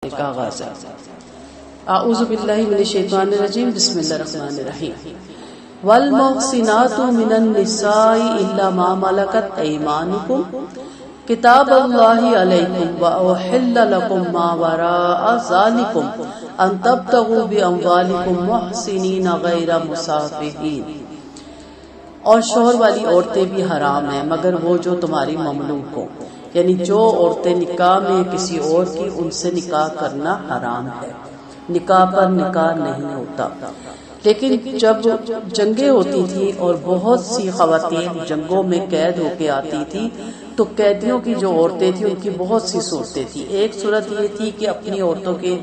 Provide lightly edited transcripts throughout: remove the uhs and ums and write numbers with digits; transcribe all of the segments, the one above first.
کا آغاز ہے۔ اعوذ باللہ من الشیطان الرجیم، بسم اللہ الرحمن الرحیم۔ والمحصنات من النساء الا ما ملكت ايمانكم کتاب اللہ علیکم واحل لکم ما وراء ذالکم ان تبتغوا باموالکم محسنین غیر مسافحین۔ اور شوہر والی عورتیں بھی حرام ہیں مگر وہ جو تمہاری مملوک ہو، یعنی جو عورتیں نکاح میں کسی اور کی، ان سے نکاح کرنا حرام ہے، نکاح پر نکاح نہیں ہوتا۔ لیکن جب جنگیں ہوتی تھیں اور بہت سی خواتین جنگوں میں قید ہو کے آتی تھی تو قیدیوں کی جو عورتیں تھیں ان کی بہت سی صورتیں تھیں۔ ایک صورت یہ تھی کہ اپنی عورتوں کے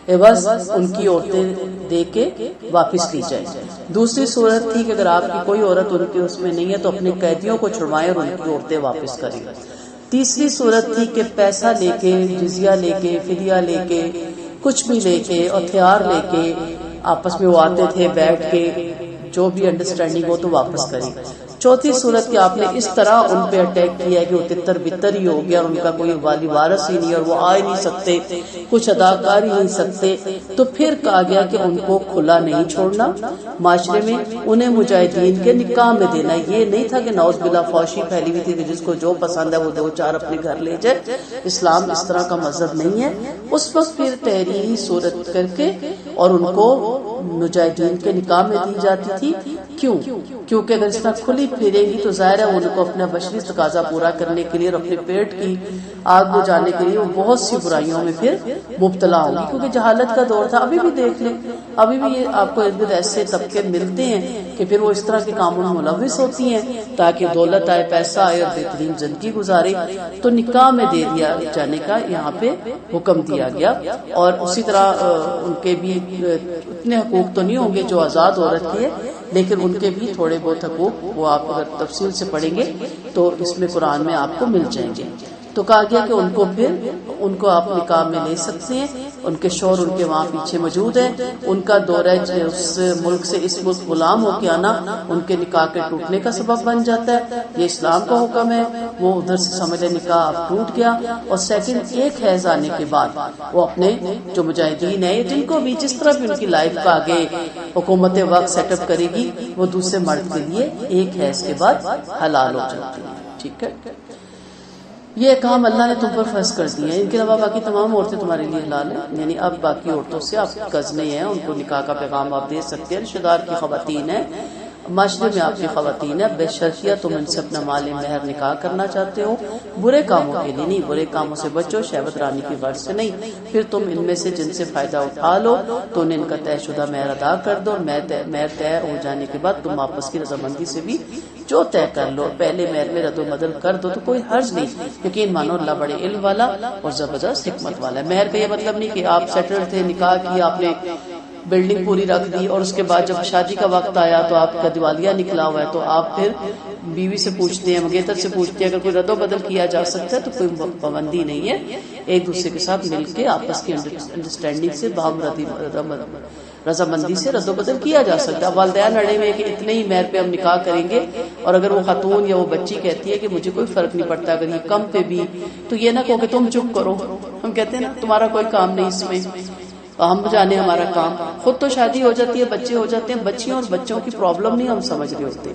عوض ان کی عورتیں دے کے واپس لی جائیں۔ دوسری صورت تھی کہ اگر آپ کی کوئی عورت ان کے اس میں نہیں ہے تو اپنے قیدیوں کو چھڑوائیں اور ان کی عورتیں واپس کریں۔ تیسری صورت تھی کہ پیسہ لے کے، جزیہ لے کے، فدیہ لے کے، کچھ بھی لے کے، ہتھیار لے کے آپس میں وہ آتے تھے، بیٹھ کے جو بھی انڈرسٹینڈنگ ہو تو واپس کریں۔ چوتھی صورت کہ آپ نے اس طرح ان پہ اٹیک کیا کہ وہ تتر بتر ہی ہو گیا اور ان کا کوئی والی وارث ہی نہیں اور وہ آ ہی نہیں سکتے، کچھ ادا کر ہی نہیں سکتے، تو پھر کہا گیا کہ ان کو کھلا نہیں چھوڑنا معاشرے میں، انہیں مجاہدین کے نکاح میں دینا۔ یہ نہیں تھا کہ نعوذ باللہ فوشی پھیلی ہوئی تھی کہ جس کو جو پسند ہے وہ دو چار اپنے گھر لے جائے۔ اسلام اس طرح کا مذہب نہیں ہے۔ اس وقت پھر تحریری صورت کر کے اور ان کو مجاہدین کے نکاح میں دی جاتی تھی۔ کیوں؟ کیونکہ اگر اس طرح کھلی پھریں گی تو ظاہر ہے ان کو اپنا بشری تقاضا پورا کرنے کے لیے اور اپنے پیٹ کی آگ بجھانے کے لیے وہ بہت سی برائیوں میں پھر مبتلا ہوگی، کیونکہ جہالت کا دور تھا۔ ابھی بھی دیکھ لیں، ابھی بھی یہ آپ کو ارد گرد ایسے طبقے ملتے ہیں کہ پھر وہ اس طرح کے کاموں میں ملوث ہوتی ہیں تاکہ دولت آئے، پیسہ آئے اور بہترین زندگی گزارے۔ تو نکاح میں دے دیا جانے کا یہاں پہ حکم دیا گیا۔ اور اسی طرح ان کے بھی اتنے حقوق تو نہیں ہوں گے جو آزاد عورت کے، لیکن ان کے بھی تھوڑے بہت حقوق وہ آپ اگر تفصیل سے پڑھیں گے تو اس میں قرآن میں آپ کو مل جائیں گے۔ تو کہا گیا کہ ان کو پھر ان کو آپ نکاح میں لے سکتے ہیں، ان کے شوہر ان کے وہاں پیچھے موجود ہیں، ان کا دورہ اس ملک سے اس ملک غلام ہو کے آنا ان کے نکاح کے ٹوٹنے کا سبب بن جاتا ہے۔ یہ اسلام کا حکم ہے۔ وہ ادھر سے سمجھ لے نکاح اب ٹوٹ گیا، اور سیکنڈ ایک حیض آنے کے بعد وہ اپنے جو مجاہدین ہیں جن کو بھی جس طرح بھی ان کی لائف کا آگے حکومت وقت سیٹ اپ کرے گی وہ دوسرے مرد کے لیے ایک حیض کے بعد حلال ہو جاتی ہے۔ ٹھیک ہے، یہ کام اللہ نے تم پر فرض کر دیا ہے۔ ان کے علاوہ باقی تمام عورتیں تمہارے لیے حلال ہیں، یعنی اب باقی عورتوں سے آپ کزنیں ہیں، ان کو نکاح کا پیغام آپ دے سکتے ہیں۔ رشتہ دار کی خواتین ہیں، معاشرے میں آپ کی خواتین ہیں، بے شرطیہ تم ان سے اپنا مال مہر نکاح کرنا چاہتے ہو، برے کاموں کے لیے نہیں، برے کاموں سے بچو، شہوت رانی کی غرض سے نہیں۔ پھر تم ان میں سے جن سے فائدہ اٹھا لو تو انہیں ان کا طے شدہ مہر ادا کر دو، اور مہر طے ہو جانے کے بعد تم آپس کی رضامندی سے بھی جو طے کر لو، پہلے مہر میں رد و بدل کر دو تو کوئی حرج نہیں۔ یقین مانو اللہ بڑے علم والا اور زبردست حکمت والا ہے۔ مہر کا یہ مطلب نہیں کہ آپ سیٹل تھے، نکاح کی، آپ نے بلڈنگ پوری رکھ دی اور اس کے بعد جب شادی کا وقت آیا تو آپ کا دیوالیہ نکلا ہوا ہے تو آپ پھر بیوی سے پوچھتے ہیں، منگیتر سے پوچھتے ہیں۔ اگر کوئی رد و بدل کیا جا سکتا ہے تو کوئی پابندی نہیں ہے، ایک دوسرے کے ساتھ مل کے آپس کی انڈرسٹینڈنگ سے باہم رضامندی سے رد و بدل کیا جا سکتا ہے۔ والدین اڑے ہوئے کہ اتنے ہی مہر پہ ہم نکاح کریں گے، اور اگر وہ خاتون یا وہ بچی کہتی ہے کہ مجھے کوئی فرق نہیں پڑتا اگر یہ کم پہ بھی، تو یہ نہ کہو کہ تم چپ کرو، ہم کہتے ہیں نا تمہارا کوئی کام نہیں اس میں، ہم جانے ہمارا کام۔ خود تو شادی ہو جاتی ہے، بچے ہو جاتے ہیں، بچیوں اور بچوں کی پرابلم نہیں ہم سمجھ رہے ہوتے،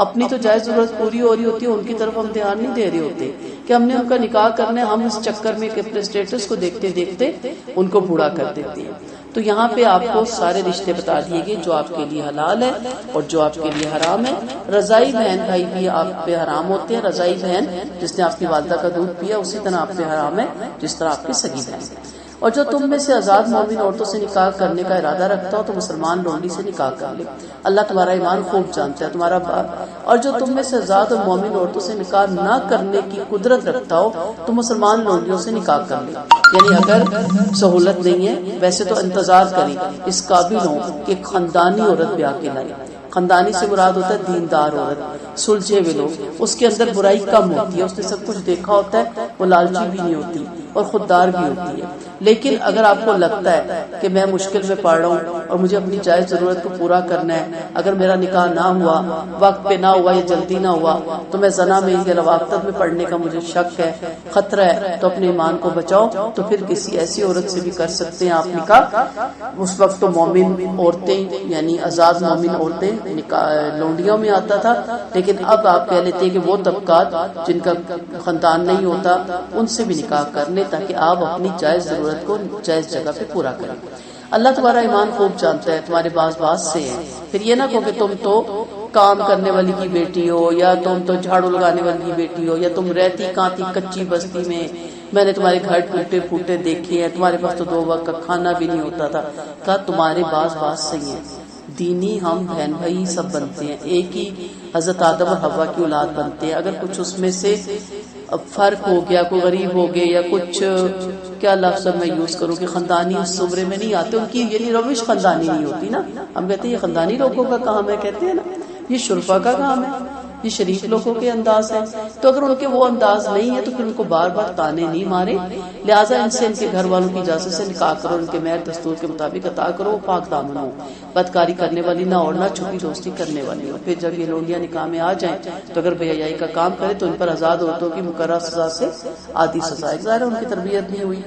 اپنی تو جائز ضرورت پوری ہو رہی ہوتی ہے، ان کی طرف ہم دھیان نہیں دے رہے ہوتے کہ ہم نے ان کا نکاح کرنا ہے۔ ہم اس چکر میں کہ اپنے اسٹیٹس کو دیکھتے دیکھتے ان کو بوڑھا کر دیتے ہیں۔ تو یہاں پہ آپ کو سارے رشتے بتا دیے گئے جو آپ کے لیے حلال ہے اور جو آپ کے لیے حرام ہے۔ رضائی بہن بھائی بھی آپ پہ حرام ہوتے ہیں۔ رضائی بہن جس نے آپ کی والدہ کا دودھ پیا اسی طرح آپ پہ حرام ہے جس طرح آپ کی سگی بہن۔ اور جو تم میں سے آزاد مومن عورتوں سے نکاح کرنے کا ارادہ رکھتا ہو تو مسلمان لونڈی سے نکاح کر لے، اللہ تمہارا ایمان خوب جانتا ہے، تمہارا باپ۔ اور جو تم میں سے آزاد اور مومن عورتوں سے نکاح نہ کرنے کی قدرت رکھتا ہو تو مسلمان لونڈیوں سے نکاح کر لے، یعنی اگر سہولت نہیں ہے ویسے تو انتظار کریں، اس قابل ہو کہ خاندانی عورت بیاہ کے لائے۔ خاندانی سے مراد ہوتا ہے دیندار عورت، سلجھے ہوئے لوگ، اس کے اندر برائی کم ہوتی ہے، اس نے سب کچھ دیکھا ہوتا ہے، وہ لالچی بھی نہیں ہوتی، اور خوددار بھی ہوتی ہے. لیکن اگر آپ کو لگتا ہے کہ میں مشکل میں پڑ رہا ہوں اور مجھے اپنی جائز ضرورت کو پورا کرنا ہے، اگر میرا نکاح نہ ہوا، وقت پہ نہ ہوا یا جلدی نہ ہوا، تو میں زنا میں یا لواقت میں پڑنے کا مجھے شک ہے، خطرہ ہے، تو اپنے ایمان کو بچاؤ. تو پھر کسی ایسی عورت سے بھی کر سکتے ہیں آپ نکاح. اس وقت تو مومن عورتیں یعنی آزاد مومن عورتیں نکاح لونڈیوں میں آتا تھا، لیکن اب آپ کہہ لیتے ہیں کہ وہ طبقات جن کا خاندان نہیں ہوتا ان سے بھی نکاح کر لیں تاکہ آپ اپنی جائز ضرورت کو جائز جگہ پہ پورا کریں. اللہ تمہارا ایمان خوب جانتا ہے، تمہارے باز سے ہے. پھر یہ نہ کہو کہ تم تو کام کرنے والی کی بیٹی ہو، یا تم تو جھاڑو لگانے والی کی بیٹی ہو، یا تم رہتی کہاں تھی کچی بستی میں نے تمہارے گھر ٹوٹے پھوٹے دیکھے ہیں، تمہارے پاس تو 2 وقت کا کھانا بھی نہیں ہوتا تھا. کہا تمہارے باز صحیح ہیں، دینی ہم بہن بھائی سب بنتے ہیں، ایک ہی حضرت آدم اور حوا کی اولاد بنتے ہیں. اگر کچھ اس میں سے فرق ہو گیا، کوئی غریب ہو گئے، یا کچھ کیا لفظ میں یوز کروں کہ خاندانی اس زمرے میں نہیں آتے، ان کی یعنی روش خاندانی نہیں ہوتی نا. ہم کہتے ہیں یہ خاندانی لوگوں کا کام ہے، کہتے ہیں نا یہ شرفا کا کام ہے، یہ شریف لوگوں کے انداز ہے. تو اگر ان کے وہ انداز نہیں ہے تو پھر ان کو بار بار تانے نہیں مارے. لہٰذا ان سے ان کے گھر والوں کی اجازت سے نکاح کرو، ان کے مہر دستور کے مطابق عطا کرو. پاک دامن ہو، بدکاری کرنے والی نہ اور نہ چھپی دوستی کرنے والی ہو. پھر جب یہ لونڈیاں نکاح میں آ جائیں تو اگر بے حیائی کا کام کرے تو ان پر آزاد عورتوں کی مقررہ سزا سے آدھی سزا. ظاہر ہے ان کی تربیت نہیں ہوئی،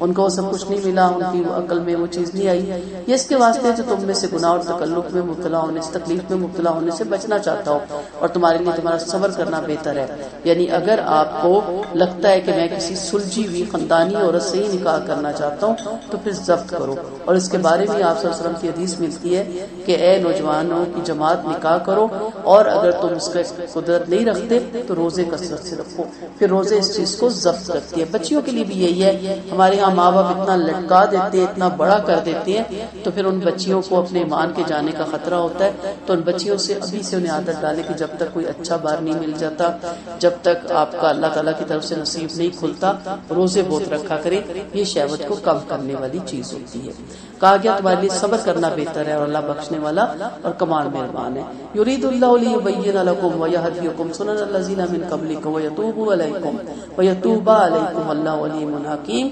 ان کو سب کچھ نہیں ملا، ان کی عقل میں وہ چیز نہیں آئی. یہ اس کے واسطے جو تم میں سے گناہ اور تکلف میں مبتلا ہونے سے، تکلیف میں مبتلا ہونے سے بچنا چاہتا ہو، اور تمہارے لیے تمہارا صبر کرنا بہتر ہے. یعنی اگر آپ کو لگتا ہے کہ میں کسی سلجھی ہوئی خاندانی عورت سے ہی نکاح کرنا چاہتا ہوں تو پھر ضبط کرو. اور اس کے بارے میں آپ صلی اللہ علیہ وسلم کی حدیث ملتی ہے کہ اے نوجوانوں کی جماعت نکاح کرو، اور اگر تم اس کا قدرت نہیں رکھتے تو روزے کثرت سے رکھو. پھر روزے اس چیز کو ضبط کرتی ہے. بچیوں کے لیے بھی یہی ہے. ہمارے یہاں ماں باپ اتنا لٹکا دیتے ہیں، اتنا بڑا کر دیتے ہیں، تو پھر ان بچیوں کو اپنے ایمان کے جانے کا خطرہ ہوتا ہے. تو ان بچیوں سے ابھی سے انہیں عادت ڈالے کہ جب تک کوئی اچھا بار نہیں مل جاتا، جب تک آپ کا اللہ تعالیٰ کی طرف سے نصیب نہیں کھلتا، روزے بہت رکھا کریں. یہ شہوت کو کم کرنے والی چیز ہوتی ہے. کہا گیا تمہارے لیے صبر کرنا بہتر ہے، اور اللہ بخشنے والا اور کمال مہربان ہے. یرید اللہ لیبین لکم ویہدیکم سنن الذین من قبلکم ویتوب علیکم ویتوب علیکم اللہ علیم حکیم.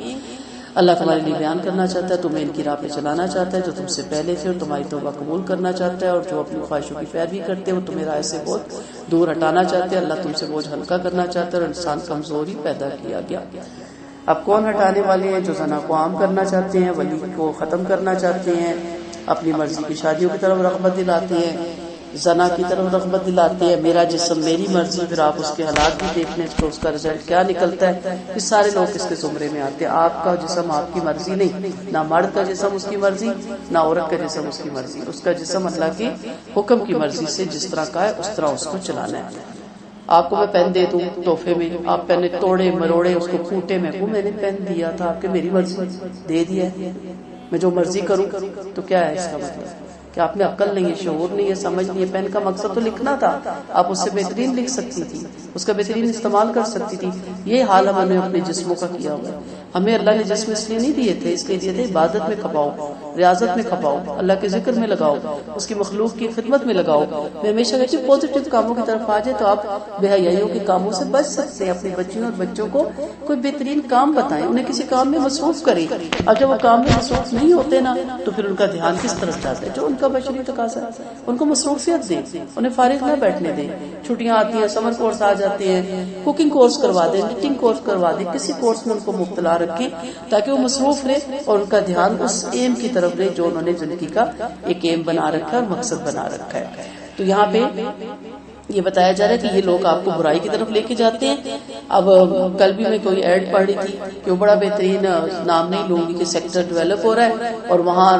اللہ تمہارے لیے بیان کرنا چاہتا ہے، تمہیں ان کی راہ پہ چلانا چاہتا ہے جو تم سے پہلے تھے، اور تمہاری توبہ قبول کرنا چاہتا ہے. اور جو اپنی خواہشوں کی پیروی کرتے ہیں وہ تمہیں راہ سے بہت دور ہٹانا چاہتے ہیں. اللہ تم سے بوجھ ہلکا کرنا چاہتا ہے، اور انسان کمزوری پیدا کیا گیا. اب کون ہٹانے والے ہیں؟ جو زنا کو عام کرنا چاہتے ہیں، ولی کو ختم کرنا چاہتے ہیں، اپنی مرضی کی شادیوں کی طرف رغبت دلاتے ہیں، زنا کی طرف رغبت دلاتے ہیں. میرا جسم میری مرضی. پھر آپ اس کے حالات بھی دیکھ لیں تو اس کا رزلٹ کیا نکلتا ہے. یہ سارے لوگ اس کے زمرے میں آتے ہیں. آپ کا جسم آپ کی مرضی نہیں، نہ مرد کا جسم اس کی مرضی، نہ عورت کا جسم اس کی مرضی. اس کا جسم اللہ کے حکم کی مرضی سے جس طرح کا ہے اس طرح اس کو چلانا ہے. آپ کو میں پین دے دوں تحفے میں، آپ پین توڑے مروڑے اس کو پھوٹے، میں نے پین دیا تھا آپ کے، میری مرضی دے دیا ہے، میں جو مرضی کروں. تو کیا ہے اس کا مطلب؟ کہ آپ میں عقل نہیں ہے، شعور نہیں ہے، سمجھ نہیں ہے. پین کا مقصد تو لکھنا تھا، آپ اس سے بہترین لکھ سکتی تھی، اس کا بہترین استعمال کر سکتی تھی. یہ حال ہم نے اپنے جسموں کا کیا ہوا ہے. ہمیں اللہ نے جسم اس لیے نہیں دیے تھے، اس لیے دیے تھے عبادت میں کھپاؤ، ریاضت میں کھپاؤ، اللہ کے ذکر میں لگاؤ، اس کی مخلوق کی خدمت میں لگاؤ. میں ہمیشہ کہتی ہوں پازیٹیو کاموں کی طرف آ جائے تو آپ بے حیائیوں کے کاموں سے بچ سکتے ہیں. اپنی بچیوں اور بچوں کو کوئی بہترین کام بتائیں، انہیں کسی کام میں مصروف کریں. اور جب وہ کام میں مصروف نہیں ہوتے نا تو پھر ان کا دھیان کس طرف جاتا ہے؟ جو ان کا بشری تقاضا، ان کو مصروفیت دیں، انہیں فارغ نہ بیٹھنے دیں. چھٹیاں آتی ہیں، سمر کورس آ جاتے ہیں، کوکنگ کورس کروا دیں، نیٹنگ کورس کروا دیں، کسی کورس میں ان کو مبتلا رکھیں تاکہ وہ مصروف رہے اور ان کا دھیان اس ایم کی طرف رہے جو انہوں نے زندگی کا ایک ایم بنا رکھا ہے اور مقصد بنا رکھا ہے. تو یہاں پہ یہ بتایا جا رہا ہے کہ یہ لوگ آپ کو برائی کی طرف لے کے جاتے ہیں. اب کل بھی میں کوئی ایڈ پڑھ رہی تھی کہ وہ بڑا بہترین، نام نہیں لوں گی، کہ سیکٹر ڈیولپ ہو رہا ہے اور وہاں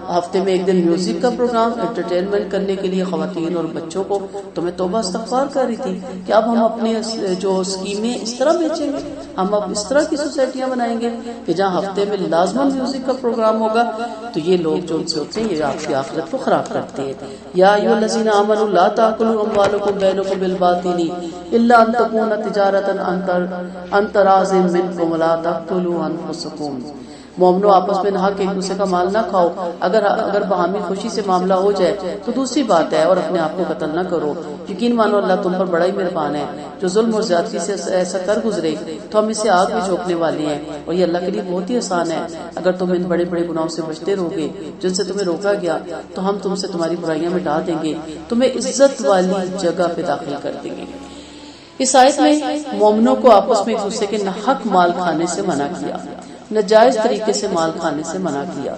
ہفتے میں ایک دن میوزک کا پروگرام انٹرٹینمنٹ کرنے کے لیے خواتین اور بچوں کو. تو میں توبہ استغفار کر رہی تھی کہ اب ہم اپنے جو اسکیمیں اس طرح بیچیں گے، ہم اب اس طرح کی سوسائٹیاں بنائیں گے کہ جہاں ہفتے میں لازماً میوزک کا پروگرام ہوگا. تو یہ لوگ جو ان سے ہوتے ہیں یہ آپ کی آخرت کو خراب کرتے ہیں. یا ایھا الذین آمنوا لا تأکلوا اموالکم بینکم بالباطل الا ان تکون تجارۃ عن تراض منکم ولا تقتلوا انفسکم. مومنو آپس میں نہ ایک دوسرے کا مال نہ کھاؤ، اگر باہمی خوشی سے معاملہ ہو جائے تو دوسری بات ہے، اور اپنے آپ کو قتل نہ کرو، یقین مانو اللہ تم پر بڑا ہی مہربان ہے۔ جو ظلم اور زیادتی سے ایسا کر گزرے تو ہم اسے آگ میں جھونکنے والے ہیں، اور یہ اللہ کے لیے بہت ہی آسان ہے۔ اگر تم ان بڑے بڑے گناہوں سے بچتے رہو گے جن سے تمہیں روکا گیا تو ہم تم سے تمہاری برائیاں مٹا دیں گے، تمہیں عزت والی جگہ پہ داخل کر دیں گے۔ اس آیت میں مومنوں کو آپس میں ایک دوسرے کے ناحق مال کھانے سے منع کیا، ناجائز طریقے سے مال کھانے سے منع کیا،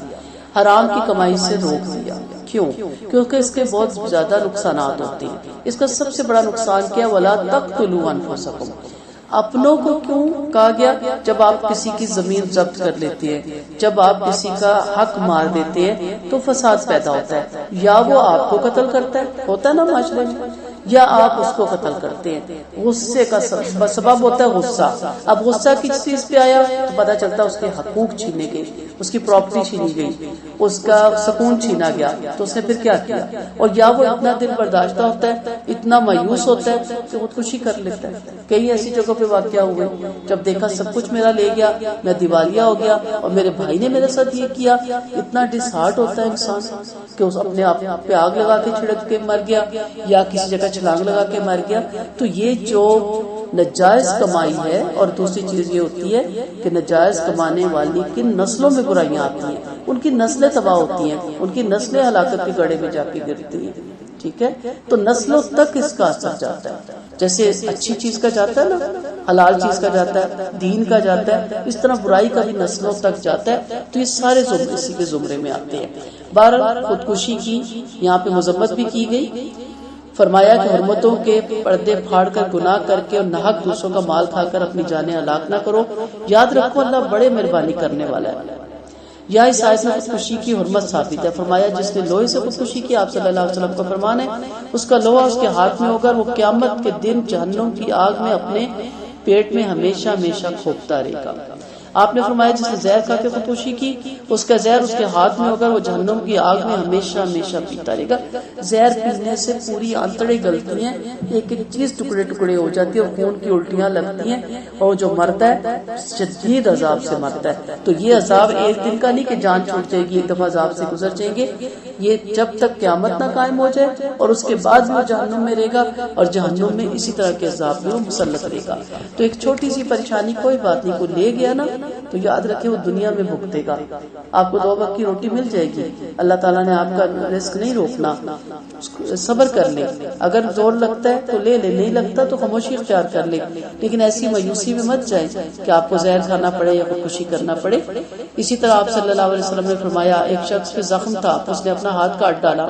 حرام کی کمائی سے روک دیا۔ کیوں؟ کیونکہ اس کے بہت زیادہ نقصانات ہوتے ہیں۔ اس کا سب سے بڑا نقصان کیا؟ وَلَا تَقْتُلُوا أَنفُسَكُمْ۔ اپنوں کو کیوں کہا گیا؟ جب آپ کسی کی زمین ضبط کر لیتے ہیں، جب آپ کسی کا حق مار دیتے ہیں تو فساد پیدا ہوتا ہے، یا وہ آپ کو قتل کرتا ہے، ہوتا ہے نا معاشرے میں، یا آپ اس کو قتل کرتے ہیں۔ غصے کا سبب ہوتا ہے غصہ۔ اب غصہ کس چیز پہ آیا تو پتہ چلتا ہے اس کے حقوق چھینے گئے، اس کی پراپرٹی چھینی گئی، اس کا سکون چھینا گیا، تو اس نے پھر کیا کیا؟ اور یا وہ اتنا دل برداشتہ ہوتا ہے، اتنا مایوس ہوتا ہے کہ خودکشی کر لیتا ہے۔ کئی ایسی جگہوں پہ واقعہ ہوئے، جب دیکھا سب کچھ میرا لے گیا، میں دیوالیہ ہو گیا اور میرے بھائی نے میرے ساتھ یہ کیا، اتنا ڈس ہارٹ ہوتا ہے انسان کہ اس اپنے آپ پہ آگ لگا کے چھڑک کے مر گیا یا کسی جگہ چھلانگ لگا کے مر گیا۔ تو یہ جو ناجائز کمائی ہے، اور دوسری چیز یہ ہوتی ہے کہ ناجائز کمانے والی کن نسلوں میں برائیاں آتی ہیں، ان کی نسلیں تباہ ہوتی ہیں، ان کی نسلیں ہلاکت کے گڑھے میں جا کے گرتی ہیں۔ ٹھیک ہے، تو نسلوں تک اس کا اثر جاتا ہے، جیسے اچھی چیز کا جاتا ہے نا، حلال چیز کا جاتا ہے، دین کا جاتا ہے، اس طرح برائی کا بھی نسلوں تک جاتا ہے۔ تو یہ سارے زمرے اسی کے زمرے میں آتے ہیں۔ بہرحال خودکشی کی یہاں پہ مذمت بھی کی گئی، فرمایا کہ حرمتوں کے پردے پھاڑ کر گناہ کر کے اور ناحق دوسروں کا مال کھا کر اپنی جانیں ہلاک نہ کرو، یاد رکھو اللہ بڑے مہربانی کرنے والا ہے۔ یا اس آیت میں خودکشی کی حرمت ثابت ہے۔ فرمایا جس نے لوہے سے خودکشی کی، آپ صلی اللہ علیہ وسلم کا فرمان ہے اس کا لوہا اس کے ہاتھ میں ہوگا، وہ قیامت کے دن جہنم کی آگ میں اپنے پیٹ میں ہمیشہ ہمیشہ کھوپتا رہے گا۔ آپ نے فرمایا جس نے زہر کھا کے خودکشی کی، اس کا زہر اس کے ہاتھ میں ہوگا، وہ جہنم کی آگ میں ہمیشہ ہمیشہ پیتا رہے گا۔ زہر پینے سے پوری آنتڑیں گلتی ہیں، ایک ایک چیز ٹکڑے ٹکڑے ہو جاتی ہے اور خون کی الٹیاں لگتی ہیں، اور جو مرتا ہے شدید عذاب سے مرتا ہے۔ تو یہ عذاب ایک دن کا نہیں کہ جان چھوٹ جائے گی، ایک دفعہ عذاب سے گزر جائیں گے، یہ جب تک قیامت نہ قائم ہو جائے، اور اس کے بعد وہ جہنم میں رہے گا، اور جہنم میں اسی طرح کے عذاب میں وہ مسلط رہے گا۔ تو ایک چھوٹی سی پریشانی کوئی بات نہیں، کوئی لے گیا نا تو یاد رکھے وہ دنیا میں بھگتے گا۔ آپ کو 2 وقت کی روٹی مل جائے گی، اللہ تعالیٰ نے آپ کا رزق نہیں روکنا، صبر کر لے، اگر زور لگتا ہے تو لے لے، نہیں لگتا تو خاموشی اختیار کر لے، لیکن ایسی مایوسی میں مت جائے کہ آپ کو زہر کھانا پڑے یا خودکشی کرنا پڑے۔ اسی طرح آپ صلی اللہ علیہ وسلم نے فرمایا ایک شخص پہ زخم تھا، اس نے اپنا ہاتھ کاٹ ڈالا،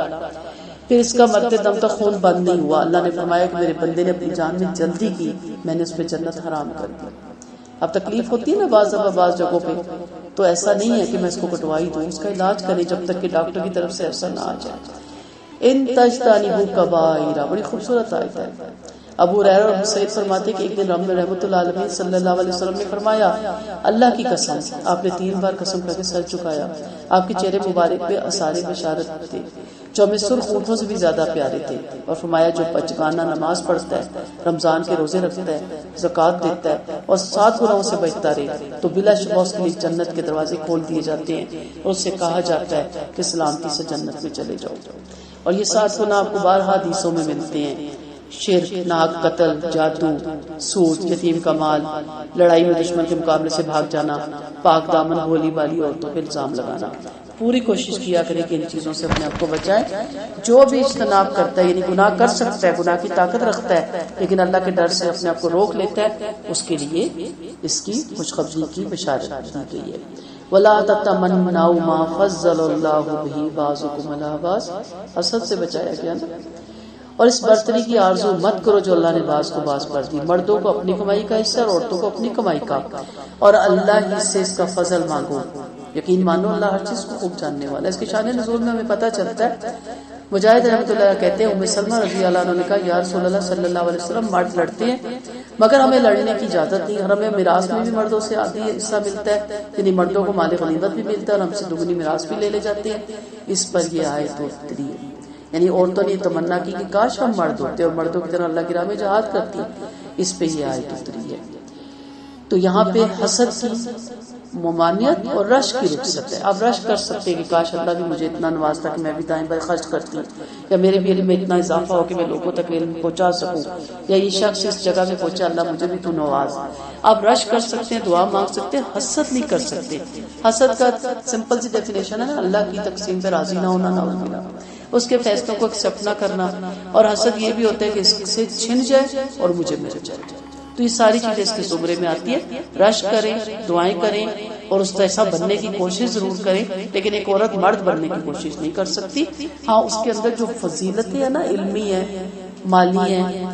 پھر اس کا مرتے دم تک خون بند نہیں ہوا، اللہ نے فرمایا کہ میرے بندے نے اپنی جان میں جلدی کی، میں نے اس پہ جنت حرام کر دی۔ اب تکلیف ہوتی ہے نا بعض جگہوں پہ، تو ایسا نہیں ہے کہ میں اس کو کٹوائی دوں، اس کا علاج کریں جب تک کہ ڈاکٹر کی طرف سے ایسا نہ آ جائے۔ ان تجتنبوا کبائر، بڑی خوبصورت آیت ہے۔ ابو ہریرہ اور سعید فرماتے کہ ایک دن رحمت اللہ علیہ صلی اللہ علیہ وسلم نے فرمایا اللہ کی قسم، آپ نے 3 بار قسم کر کے سر جھکایا، آپ کے چہرے مبارک پہ آثار بشارت تھے جو ہمیں سرخ اونٹوں سے بھی زیادہ پیارے تھے، اور فرمایا جو پنجگانہ نماز پڑھتا ہے، رمضان کے روزے رکھتا ہے، زکوٰۃ دیتا ہے اور 7 گناہوں سے بچتا رہے تو بلا شبہ اس کے لیے جنت کے دروازے کھول دیے جاتے ہیں، اور اس سے کہا جاتا ہے کہ سلامتی سے جنت میں چلے جاؤ۔ اور یہ 7 گناہ آپ کو 12 حدیثوں میں ملتے ہیں، شرک، ناک، قتل، جادو، سود، یتیم کا مال، لڑائی میں دشمن کے مقابلے سے بھاگ جانا، پاک دامن بھولی والی عورتوں پہ الزام لگانا۔ پوری کوشش کیا کرے کہ ان چیزوں سے اپنے آپ کو بچائے۔ جو بھی اجتناب کرتا ہے، یعنی گناہ کر سکتا ہے، گناہ کی طاقت رکھتا ہے، لیکن اللہ کے ڈر سے اپنے آپ کو روک لیتا ہے، اس کے لیے اس کی خوشخبری کی بشارت دی گئی ہے۔ وَلَا تَتَمَنَّوْا مَا فَضَّلَ اللَّهُ بِهِ بَعْضَكُمْ عَلَىٰ بَعْضٍ، حسد سے بچایا گیا نا۔ اور اس برتری کی آرزو مت کرو جو اللہ نے بعض کو بعض پر دی، مردوں کو اپنی کمائی کا حصہ اور عورتوں کو اپنی کمائی کا، اور اللہ ہی سے اس کا فضل مانگو، یقین مانو اللہ ہر چیز کو خوب جاننے والا ہے۔ اس کے شان نزول میں ہمیں پتہ چلتا ہے، مجاہد رحمۃ اللہ کہتے ہیں ام سلمہ رضی اللہ عنہ نے کہا یا رسول اللہ صلی اللہ علیہ وسلم، مرد لڑتے ہیں مگر ہمیں لڑنے کی اجازت نہیں، اور ہمیں میراث میں بھی مردوں سے آدھی حصہ ملتا ہے، یعنی مردوں کو مال غنیمت بھی ملتا ہے اور ہم سے دگنی میراث بھی لے جاتے ہیں۔ اس پر یہ آیت اتری ہے، یعنی عورتوں نے تمنا کی کہ کاش ہم مرد ہوتے اور مردوں کی طرح اللہ کی راہ میں جہاد کرتی، اس پہ یہ آیت اتری ہے۔ تو یہاں پہ حسد کی ممانعت اور رش کی رخصت ہے. آپ رش کر سکتے ہیں کہ کاش اللہ بھی مجھے اتنا نوازتا کہ میں بھی دائیں بائیں خرچ کرتی ہوں، یا میرے بھی علم میں اتنا اضافہ ہو کہ میں لوگوں تک علم پہنچا سکوں، یا یہ شخص اس جگہ میں پہنچے، اللہ مجھے بھی تو نواز. آپ رش کر سکتے ہیں، دعا مانگ سکتے ہیں، حسد نہیں کر سکتے. حسد کا سمپل سی ڈیفینیشن ہے نا، اللہ کی تقسیم پہ راضی نہ ہونا، نعوذ باللہ، اس کے فیصلوں کو ایکسپٹ نہ کرنا. اور حسد یہ بھی ہوتا ہے کہ اس سے چھن جائے اور مجھے مل جائے. تو یہ ساری چیزیں اس کے زمرے میں آتی ہے. رش کریں، دعائیں کریں اور اس ایسا بننے کی کوشش ضرور کریں، لیکن ایک عورت مرد بننے کی کوشش نہیں کر سکتی. ہاں اس کے اندر جو فضیلتیں ہیں نا، علمی ہے، مالی ہے،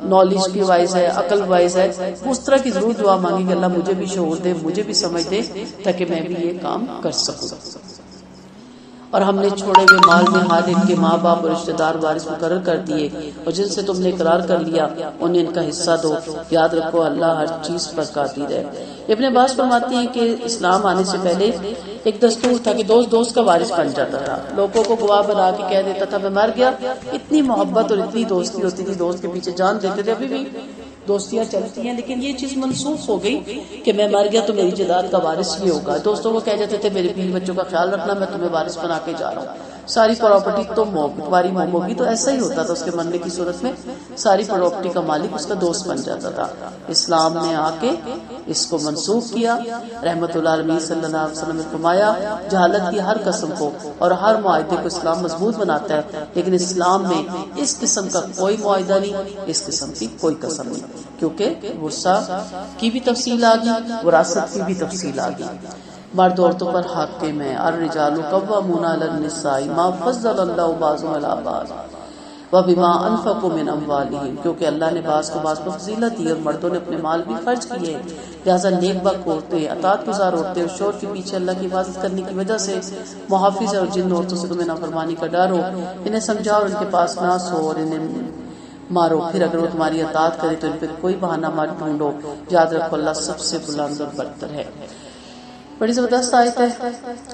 نالج کی وائز ہے، عقل وائز ہے، اس طرح کی ضرور دعا مانگی کہ اللہ مجھے بھی شعور دے، مجھے بھی سمجھ دے، تاکہ میں بھی یہ کام کر سکوں. اور ہم نے چھوڑے ہوئے مال میں ہر ایک کے ماں باپ اور رشتہ دار وارث مقرر کر دیے، اور جن سے تم نے اقرار کر لیا انہیں ان کا حصہ دو. یاد رکھو اللہ ہر چیز پر قادر ہے. ابن عباس فرماتے ہیں کہ اسلام آنے سے پہلے ایک دستور تھا کہ دوست کا وارث بن جاتا تھا، لوگوں کو گواہ بنا کے کہہ دیتا تھا میں مر گیا. اتنی محبت اور اتنی دوستی ہوتی تھی، دوست کے پیچھے جان دیتے تھے. ابھی بھی دوستیاں چلتی ہیں، لیکن یہ چیز منسوخ ہو گئی کہ میں مر گیا تو میری جائیداد کا وارث یہ ہوگا. دوستوں کو کہہ جاتے تھے میرے بیوی بچوں کا خیال رکھنا، میں تمہیں وارث بنا کے جا رہا ہوں، ساری پراپرٹی تم تمہاری موم ہوگی. تو ایسا ہی ہوتا تھا، اس کے مرنے کی صورت میں ساری پراپرٹی کا مالک اس کا دوست بن جاتا تھا. اسلام نے آ کے اس کو منسوخ کیا. رحمت اللہ علیہ صلی اللہ علیہ وسلم نے فرمایا جہالت کی ہر قسم کو اور ہر معاہدے کو اسلام مضبوط بناتا ہے، لیکن اسلام میں اس قسم کا کوئی معاہدہ نہیں، اس قسم کی کوئی قسم نہیں، کیونکہ ورثہ کی بھی تفصیل آ گئی، وراثت کی بھی تفصیل آ گئی. مرد عورتوں پر حاکم ہے. الرجال قوامون علی النساء ما فضل اللہ بعضهم علی بعض وبما انفقوا من اموالهم، کیونکہ اللہ نے بعض کو بعض پر فضیلت دی اور مردوں نے اپنے مال بھی خرچ کیے. لہٰذا نیک بخت عورتیں، اطاعت گزار عورتیں اور شوہر کے پیچھے اللہ کی حفاظت کرنے کی وجہ سے محافظ اور جن عورتوں سے تمہیں نافرمانی کا ڈر ہو، انہیں سمجھاؤ اور ان کے پاس نہ سو اور انہیں مارو. پھر اگر وہ تمہاری اطاعت کرے تو ان پر کوئی بہانہ مت ڈھونڈو. یاد رکھو اللہ سب سے بلند اور برتر ہے. بڑی زبردست آیت ہے.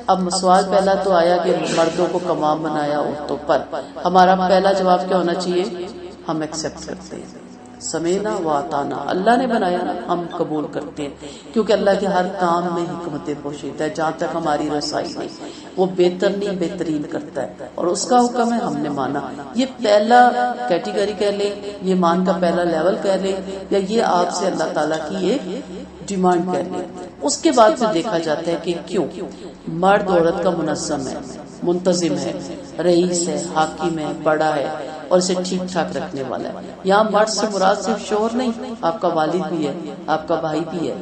اب سوال پہلا تو آیا کہ مردوں کو کمام بنایا عورتوں پر. ہمارا پہلا جواب کیا ہونا چاہیے؟ ہم ایکسپٹ کرتے ہیں، سمینا و اطانا. اللہ نے بنایا نا، ہم قبول کرتے ہیں، کیونکہ اللہ کے ہر کام میں حکمت پوشیدہ ہے. جہاں تک ہماری رسائی نہیں، وہ بہتر نہیں بہترین کرتا ہے اور اس کا حکم ہے، ہم نے مانا. یہ پہلا کیٹیگری کہہ لیں، یہ مان کا پہلا لیول کہہ لیں، یا یہ آپ سے اللہ تعالیٰ کی ایک ڈیمانڈ کر لیں. اس کے بعد پھر دیکھا جاتا ہے کہ کیوں مرد عورت کا منظم ہے، منتظم ہے، رئیس ہے، حاکم ہے، بڑا ہے اور اسے ٹھیک ٹھاک رکھنے والا ہے. یہاں مرد سے مراد صرف شوہر نہیں، آپ کا والد بھی ہے، آپ کا بھائی بھی ہے،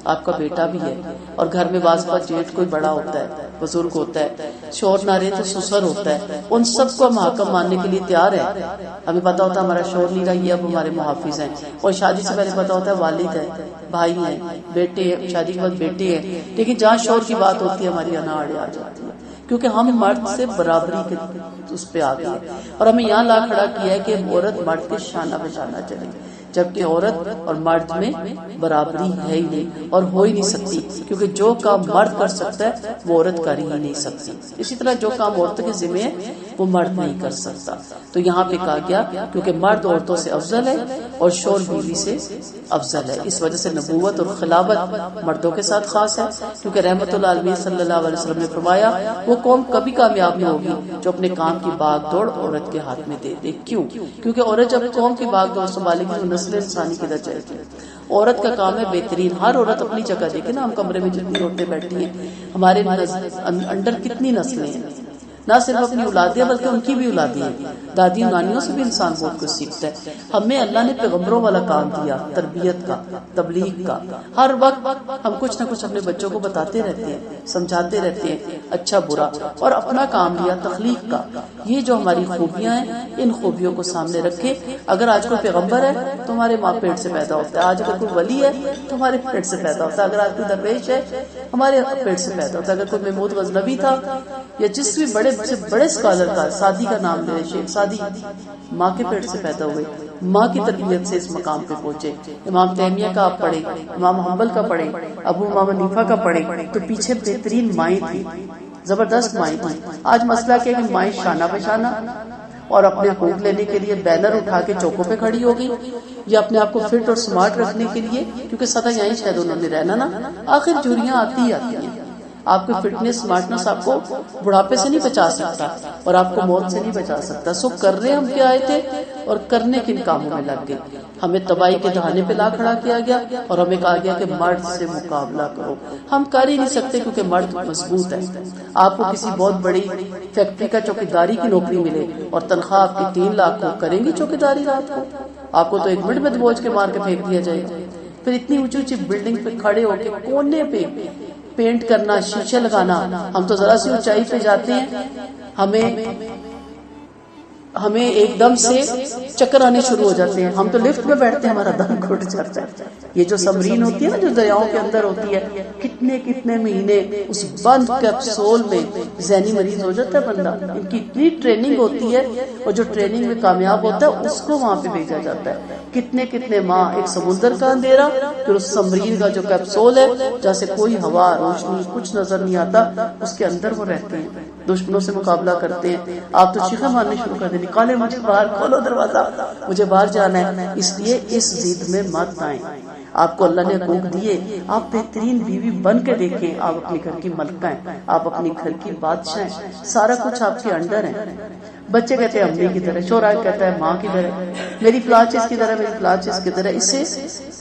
آپ کا بیٹا بھی ہے، اور گھر میں بعض بات جیٹھ کوئی بڑا ہوتا ہے، بزرگ ہوتا ہے، شوہر نہ رہے تو سسر ہوتا ہے. ان سب کو ہم حاکم ماننے کے لیے تیار ہیں. ہمیں پتا ہوتا ہے ہمارا شوہر نہیں رہا، یہ اب ہمارے محافظ ہیں. اور شادی سے پہلے پتا ہوتا ہے والد ہے، بھائی ہیں، بیٹے ہیں، شادی کے بعد بیٹے ہیں. لیکن جہاں شوہر کی بات ہوتی ہے ہماری انا اڑے آ جاتی ہے، کیونکہ ہم مرد سے برابری کے اس پہ آ گئے. اور ہمیں یہاں لا کھڑا کیا ہے کہ عورت مرد کے شانہ بہ شانہ چلے، جبکہ عورت اور مرد میں برابری ہے ہی نہیں اور ہو ہی نہیں سکتی، کیونکہ جو کام مرد کر سکتا ہے وہ عورت کر ہی نہیں سکتی. اسی طرح جو کام عورت کے ذمہ ہے وہ مرد نہیں کر سکتا. تو یہاں پہ کہا گیا کیونکہ مرد عورتوں سے افضل ہے اور شوہر بیوی سے افضل ہے. اس وجہ سے نبوت اور خلافت مردوں کے ساتھ خاص ہے، کیونکہ رحمت اللہ علیہ صلی اللہ علیہ وسلم نے فرمایا وہ قوم کبھی کامیاب نہیں ہوگی جو اپنے کام کی باغ دوڑ عورت کے ہاتھ میں دے دے. کیوں؟ کیونکہ عورت جب قوم کی باغ دوڑ سنبھالے گی تو نسل انسانی کدھر جائے گی. عورت کا کام ہے بہترین. ہر عورت اپنی جگہ دیکھے نا، ہم کمرے میں جتنی عورتیں بیٹھی ہیں، ہمارے انڈر کتنی نسلیں ہیں. نہ صرف اپنی اولادیں بلکہ ان کی بھی اولادیں ہیں. دادی نانیوں سے بھی انسان بہت کچھ سیکھتا ہے. ہمیں اللہ نے پیغمبروں والا کام دیا، تربیت کا، تبلیغ کا. ہر وقت ہم کچھ نہ کچھ اپنے بچوں کو بتاتے رہتے ہیں، سمجھاتے رہتے ہیں، اچھا برا. اور اپنا کام لیا تخلیق کا. یہ جو ہماری خوبیاں ہیں ان خوبیوں کو سامنے رکھے. اگر آج کوئی پیغمبر ہے تو ہمارے ماں پیٹ سے پیدا ہوتا ہے، آج اگر کوئی ولی ہے تو ہمارے پیٹ سے پیدا ہوتا ہے، اگر آج کوئی درویش ہے ہمارے پیٹ سے پیدا ہوتا ہے، اگر کوئی محمود غزنوی تھا یا جس بھی بڑے سے بڑے اسکالر کا، سعدی کا نام لے، شیخ سعدی، ماں کے پیٹ سے پیدا ہوئے، ماں کی تربیت سے اس مقام پہ پہنچے. امام تیمیہ کا آپ پڑھیں، امام حنبل کا پڑھیں، ابو امام حنیفہ کا پڑھیں، تو پیچھے بہترین مائیں تھی، زبردست مائیں تھی. آج مسئلہ کیا کہ مائیں شانہ بشانہ اور اپنے حقوق لینے کے لیے بینر اٹھا کے چوکوں پہ کھڑی ہوگی، یا اپنے آپ کو فٹ اور سمارٹ رکھنے کے لیے، کیونکہ سدا یہیں شاید انہوں نے رہنا نا، آخر جھریاں آتی ہی آتی ہیں. آپ کی فٹنس سمارٹنس آپ کو بڑھاپے سے نہیں بچا سکتا اور آپ کو موت سے نہیں بچا سکتا. سو کر رہے ہم کیا آئے تھے اور کرنے کن کاموں میں لگ گئے. ہمیں تباہی کے دہانے پہ لا کھڑا کیا گیا اور ہمیں کہا گیا کہ مرد سے مقابلہ کرو. ہم کر ہی نہیں سکتے کیونکہ مرد مضبوط ہے. آپ کو کسی بہت بڑی فیکٹری کا چوکیداری کی نوکری ملے اور تنخواہ آپ کی 3 لاکھ ہو، کریں گی چوکیداری رات کو؟ آپ کو تو 1 منٹ میں دبوچ کے مار کے پھینک دیا جائے گا. پھر اتنی اونچی اونچی بلڈنگ پہ کھڑے ہو کے کونے پہ پینٹ کرنا، شیشے لگانا. ہم تو ذرا سی اونچائی پہ جاتے ہیں ہمیں ایک دم سے چکر آنے شروع ہو جاتے ہیں. ہم تو لفٹ میں بیٹھتے ہیں ہمارا دم گھٹ جاتا ہے. یہ جو سمرین ہوتی ہے نا، جو دریاؤں کے اندر ہوتی ہے، کتنے مہینے اس بند کیپسول میں ذہنی مریض ہو جاتا ہے بندہ. ان کی اتنی ٹریننگ ہوتی ہے اور جو ٹریننگ میں کامیاب ہوتا ہے اس کو وہاں پہ بھیجا جاتا ہے. کتنے ماہ ایک سمندر کا اندھیرا، پھر اس سمرین کا جو کیپسول ہے جہاں سے کوئی ہوا روشنی کچھ نظر نہیں آتا، اس کے اندر وہ رہتے ہیں، دشمنوں سے مقابلہ کرتے ہیں. آپ تو چیخیں مارنے شروع کر دیں، نکالے مجھے باہر، کھولو دروازہ، مجھے باہر جانا ہے. اس لیے اس ضد میں مت آئیں. آپ کو اللہ نے حقوق دیے، آپ بہترین بیوی بن کے دیکھیں. آپ اپنے گھر کی ملکہ ہیں، آپ اپنے گھر کی بادشاہ ہیں، سارا کچھ آپ کے انڈر ہے. بچے کہتے ہیں امی کی طرح، شوہر کہتا ہے ماں کی طرح، میری فلاں چیز کی طرح، میری فلاں چیز کی طرح. اسے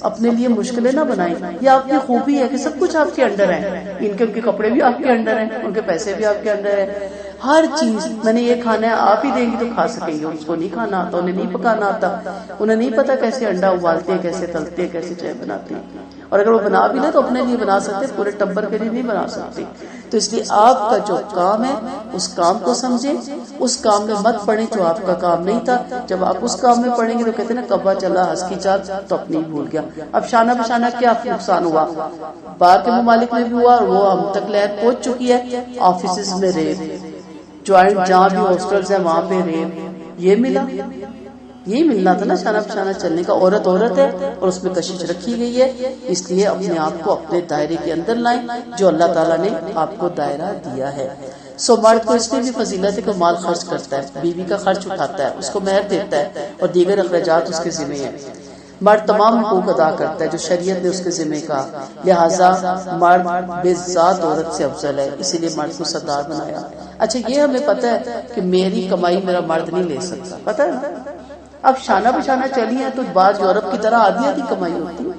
اپنے لیے مشکلیں نہ بنائیں. یہ آپ کی خوبی ہے کہ سب کچھ آپ کے انڈر ہے. ان کے کپڑے بھی آپ کے انڈر ہیں، ان کے پیسے بھی آپ کے انڈر ہیں. ہر چیز میں نے یہ کھانا ہے آپ ہی دیں گی تو کھا سکیں گے. اس کو نہیں کھانا آتا، انہیں نہیں پکانا آتا، انہیں نہیں پتا کیسے انڈا ابالتے ہیں، کیسے تلتے ہیں، کیسے چائے بناتے ہیں. اور اگر وہ بنا بھی لے تو اپنے لیے بنا سکتے، پورے ٹبر کے لیے نہیں بنا سکتے. تو اس لیے آپ کا جو کام ہے اس کام کو سمجھیں، اس کام میں مت پڑیں جو آپ کا کام نہیں تھا. جب آپ اس کام میں پڑیں گے تو کہتے ہیں نا کبا چلا ہنس کی چال تو اپنی بھول گیا. اب شانہ بشانہ کیا نقصان ہوا، باہر کے ممالک میں بھی ہوا اور وہ ہم تک لہر پہنچ چکی ہے. آفیسز میں ریپ، جوائنٹ جہاں بھی ہاسٹلز ہیں وہاں پہ ریپ. یہ ملا، یہی ملنا تھا نا شانہ بشانہ چلنے کا. عورت ہے اور اس میں کشش رکھی گئی ہے. اس لیے اپنے آپ کو اپنے دائرے کے اندر لائیں جو اللہ تعالیٰ نے آپ کو دائرہ دیا ہے. سو مرد کو اس میں بھی فضیلت ہے کہ مال خرچ کرتا ہے، بیوی کا خرچ اٹھاتا ہے، اس کو مہر دیتا ہے اور دیگر اخراجات اس کے ذمہ ہیں. مرد تمام حقوق ادا کرتا ہے جو شریعت نے اس کے ذمہ کا. لہٰذا مرد بے ذات عورت سے افضل ہے، اسی لیے مرد کو سردار بنایا. اچھا یہ ہمیں پتہ ہے کہ میری کمائی میرا مرد نہیں لے سکتا، پتہ ہے. اب شانہ بشانہ چلی ہیں تو بعض یورپ کی طرح آدھی آدھی کمائی ہوتی ہے.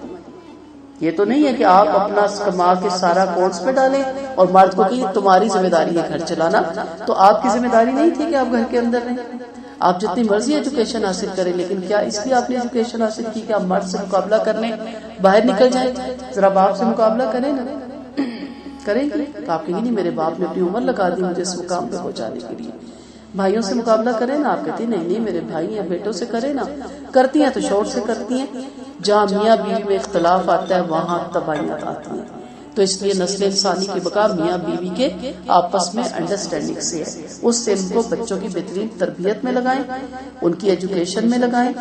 یہ تو نہیں ہے کہ آپ اپنا کما کے سارا اکاؤنٹس میں ڈالیں اور مرد کو کہ تمہاری ذمہ داری ہے گھر چلانا. تو آپ کی ذمہ داری نہیں تھی کہ آپ گھر کے اندر رہیں. آپ جتنی مرضی ایجوکیشن حاصل کریں، لیکن کیا اس لیے آپ نے ایجوکیشن حاصل کی کہ آپ مرد سے مقابلہ کرنے باہر نکل جائیں؟ ذرا باپ سے مقابلہ کریں نا، کریں گے تو آپ کہیں نہیں میرے باپ نے اپنی عمر لگا دی مجھے اس مقام پہ پہنچانے کے لیے. بھائیوں سے مقابلہ کریں نا، آپ کہتی نہیں میرے بھائی ہیں، بیٹوں سے کریں نا. کرتی ہیں تو شوہر سے کرتی ہیں. جہاں میاں بیوی میں اختلاف آتا ہے وہاں تباہیاں آتی ہیں. تو اس لیے نسل انسانی کی بقا میاں بیوی کے آپس میں انڈرسٹینڈنگ سے ہے. اس سے ان کو بچوں کی بہترین تربیت میں لگائیں، ان کی ایجوکیشن میں لگائیں.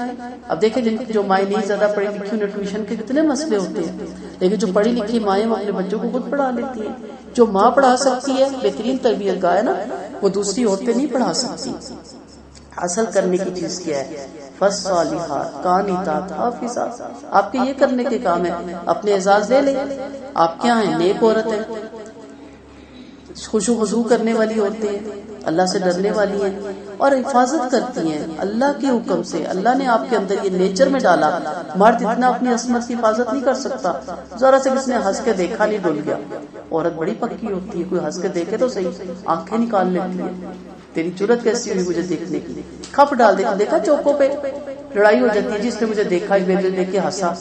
اب دیکھیں جو مائیں نہیں زیادہ پڑھی لکھی انہیں ٹیوشن کے کتنے مسئلے ہوتے ہیں، لیکن جو پڑھی لکھی مائیں وہ اپنے بچوں کو خود پڑھا لیتی ہیں. جو ماں پڑھا سکتی ہے، بہترین تربیت گاہ ہے نا، وہ دوسری عورتیں نہیں پڑھا سکتی. حاصل کرنے کی چیز کیا ہے؟ فالصالحات قانتات حافظات. آپ کے یہ کرنے کے کام ہے. اپنے اعزاز لے لیں. آپ کیا ہیں؟ نیک عورت ہیں، خوشو خضوع کرنے والی عورتیں ہیں، اللہ سے ڈرنے والی ہیں اور حفاظت کرتی ہیں اللہ کے حکم سے. اللہ نے آپ کے اندر یہ نیچر میں ڈالا. مرد اتنا اپنی عصمت کی حفاظت نہیں کر سکتا. ذرا سے کس نے ہنس کے دیکھا نہیں ڈول گیا. عورت بڑی پکی ہوتی ہے، کوئی ہنس کے دیکھے تو صحیح آنکھیں نکال لیتی ہے. تیری جرت کیسی ہوئی مجھے دیکھنے کی؟ کھپ ڈال دیتی. دیکھا چوکوں پہ لڑائی ہو جاتی ہے، جس نے مجھے دیکھا میرے دیکھ کے ہنسا،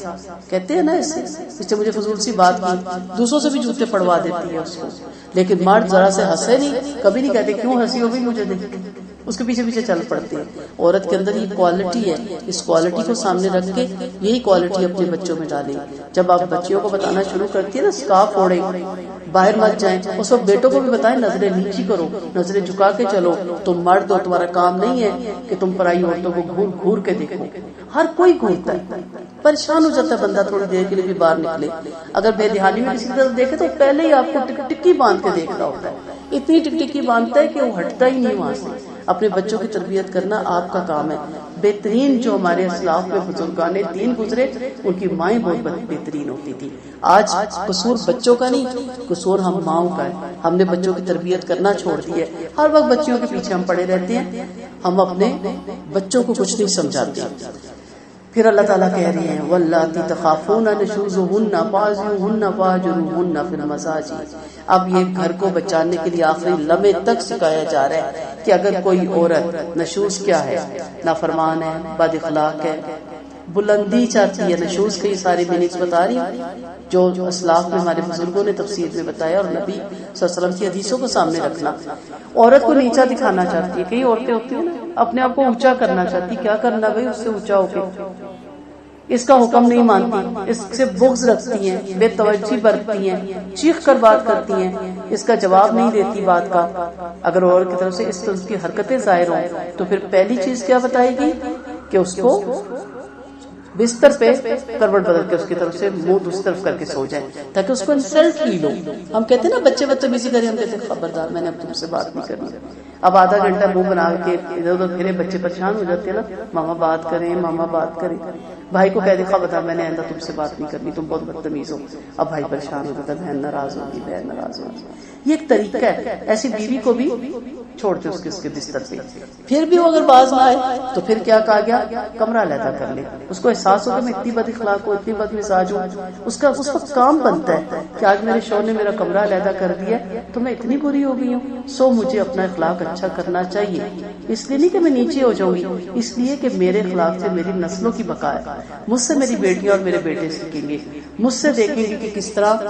کہتے ہیں نا اس سے مجھے فضول سی بات کی، دوسروں سے بھی جوتے پڑوا دیتی ہے اس کو. لیکن مرد ذرا سے ہنسے نہیں، کبھی نہیں کہتے کیوں ہنسی ہو گئی مجھے دیکھ کے، اس کے پیچھے پیچھے چل پڑتے ہیں. عورت کے اندر یہ کوالٹی ہے، اس کوالٹی کو سامنے رکھ کے یہی کوالٹی اپنے بچوں میں ڈالیں. جب آپ بچیوں کو بتانا شروع کرتی ہے نا اسکارف اوڑھیں، باہر مت جائیں، اس وقت بیٹوں کو بھی بتائیں نظریں نیچی کرو، نظریں جھکا کے چلو. تم مرد ہو، تمہارا کام نہیں ہے کہ تم پرائی عورتوں کو گھور گھور کے دیکھو. ہر کوئی گھورتا ہے، پریشان ہو جاتا ہے بندہ تھوڑی دیر کے لیے بھی باہر نکلے. اگر بے دہانی میں کسی طرف دیکھے تو پہلے ہی آپ کو ٹکی باندھ کے دیکھ رہا ہوتا ہے. اتنی ٹکی باندھتا ہے کہ وہ ہٹتا ہی نہیں وہاں سے. اپنے بچوں کی تربیت کرنا آپ کا کام ہے. بہترین جو ہمارے اسلاف میں بزرگان دین گزرے ان کی مائیں بہت بہترین ہوتی تھی. آج قصور بچوں کا نہیں، قصور ہم ماؤں کا ہے. ہم نے بچوں کی تربیت کرنا چھوڑ دی ہے. ہر وقت بچیوں کے پیچھے ہم پڑے رہتے ہیں، ہم اپنے بچوں کو کچھ نہیں سمجھاتے. پھر اللہ تعالیٰ کہہ رہے ہیں واللاتی تخافون نشوزہن فعظوہن واہجروہن فی المضاجع. اب یہ گھر کو بچانے کے لیے آخری لمحے تک سکھایا جا رہا ہے کہ اگر کوئی عورت نشوز کیا ہے، نافرمان ہے، بد اخلاق ہے، بلندی چاہتی ہے، نشوز کے یہ سارے میننگز بتا رہی جو اسلاف میں ہمارے بزرگوں نے تفسیر میں بتایا اور نبی صلی اللہ علیہ وسلم کی حدیثوں کو سامنے رکھنا. عورت کو نیچا دکھانا چاہتی ہے. کئی عورتیں ہوتی ہیں نا اپنے آپ کو اونچا کرنا چاہتی. کیا کرنا بھائی اس سے اونچا ہو کے، اس کا حکم نہیں مانتی، اس سے بغض رکھتی ہیں، بے توجہی برتتی ہیں، چیخ کر بات کرتی ہیں، اس کا جواب نہیں دیتی بات کا. اگر عورت کی طرف سے اس طرح کی حرکتیں ظاہر ہوں تو پھر پہلی چیز کیا بتائے گی کہ اس کو بستر پہ کروٹ بدل کے اس کی طرف سے منہ دوسری طرف کر کے سو جائے تاکہ اس کو انسلٹ فیل ہو. ہم کہتے ہیں نا بچے بدتمیزی کریں، ہم کہتے ہیں خبردار میں نے اب تم سے بات نہیں کرنی. اب آدھا گھنٹہ منہ بنا کے ادھر ادھر پھرے بچے پریشان ہو جاتے ہیں نا، ماما بات کریں ماما بات کریں. بھائی کو کہہ دے خبردار میں نے آئندہ تم سے بات نہیں کرنی، تم بہت بدتمیز ہو. اب بھائی پریشان ہو جاتا ہے، بہن ناراض ہوگی، بہن ناراض ہوگی. یہ ایک طریقہ ہے. ایسی بیوی کو بھی چھوڑتے اس کے بستر پہ. پھر بھی وہ اگر باز نہ آئے تو پھر کیا کہا گیا، کمرہ علیحدہ کر لے. اس کو احساس ہو کہ میں اتنی بد اخلاق ہوں، اتنی بد مزاج ہوں. اس کا کام بنتا ہے کہ آج میرے شوہر نے میرا کمرہ علیحدہ کر دیا تو میں اتنی بری ہو گئی ہوں، سو مجھے اپنا اخلاق اچھا کرنا چاہیے. اس لیے نہیں کہ میں نیچے ہو جاؤں گی، اس لیے کہ میرے اخلاق سے میری نسلوں کی بقا ہے. مجھ سے میری بیٹیاں اور میرے بیٹے سیکھیں گے، مجھ سے دیکھیں گے کہ کس طرح